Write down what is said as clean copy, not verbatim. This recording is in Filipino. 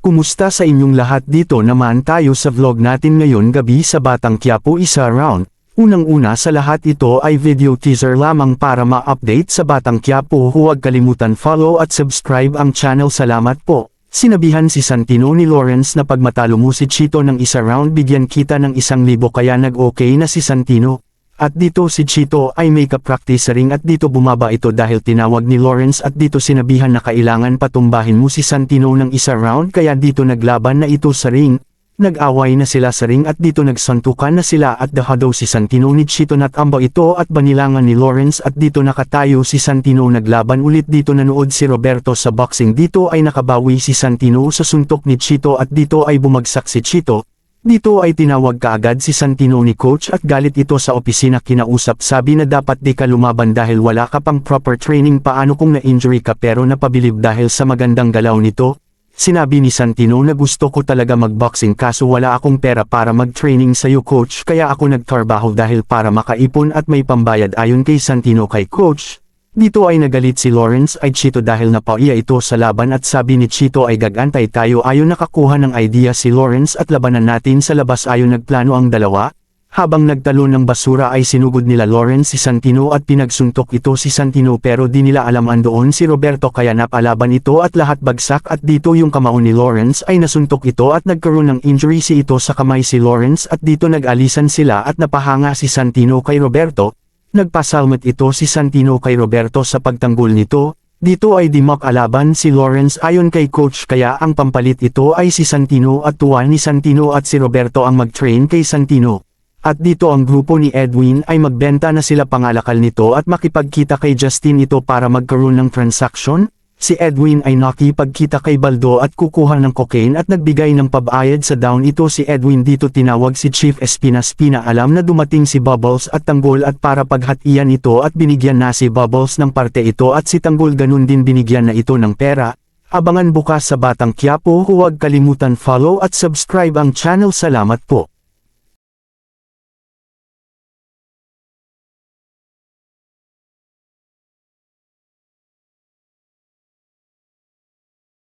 Kumusta sa inyong lahat? Dito naman tayo sa vlog natin ngayon gabi sa Batang Quiapo isa round. Unang-una sa lahat ito ay video teaser lamang para ma-update sa Batang Quiapo. Huwag kalimutan follow at subscribe ang channel. Salamat po. Sinabihan si Santino ni Lawrence na pag matalo mo si Chito ng isa round bigyan kita ng 1,000 kaya nag-okay na si Santino. At dito si Chito ay may ka-practice sa ring at dito bumaba ito dahil tinawag ni Lawrence at dito sinabihan na kailangan patumbahin mo si Santino ng isa round kaya dito naglaban na ito sa ring. Nag-away na sila sa ring at dito nagsantukan na sila at dahadaw si Santino ni Chito natamba ito at banilangan ni Lawrence at dito nakatayo si Santino naglaban ulit dito nanood si Roberto sa boxing dito ay nakabawi si Santino sa suntok ni Chito at dito ay bumagsak si Chito. Dito ay tinawag kaagad si Santino ni coach at galit ito sa opisina kinausap sabi na dapat di ka lumaban dahil wala ka pang proper training paano kung na-injury ka pero napabilib dahil sa magandang galaw nito. Sinabi ni Santino na gusto ko talaga magboxing kaso wala akong pera para mag-training sa'yo coach kaya ako nagtrabaho dahil para makaipon at may pambayad ayon kay Santino kay coach. Dito ay nagalit si Lawrence ay Chito dahil napaiya ito sa laban at sabi ni Chito ay gagantay tayo ayon nakakuha ng idea si Lawrence at labanan natin sa labas ayon nagplano ang dalawa. Habang nagtalo ng basura ay sinugod nila Lawrence si Santino at pinagsuntok ito si Santino pero di nila alam andoon si Roberto kaya napalaban ito at lahat bagsak at dito yung kamao ni Lawrence ay nasuntok ito at nagkaroon ng injury si ito sa kamay si Lawrence at dito nag-alisan sila at napahanga si Santino kay Roberto. Nagpasalmat ito si Santino kay Roberto sa pagtanggol nito. Dito ay di makalaban si Lawrence ayon kay coach kaya ang pampalit ito ay si Santino at tuwa ni Santino at si Roberto ang mag-train kay Santino. At dito ang grupo ni Edwin ay magbenta na sila pangalakal nito at makipagkita kay Justin ito para magkaroon ng transaction. Si Edwin ay nakipagkita kay Baldo at kukuha ng cocaine at nagbigay ng pabayad sa down ito si Edwin dito tinawag si Chief Espinas alam na dumating si Bubbles at Tanggol at para paghatian ito at binigyan na si Bubbles ng parte ito at si Tanggol ganun din binigyan na ito ng pera. Abangan bukas sa Batang Quiapo huwag kalimutan follow at subscribe ang channel salamat po.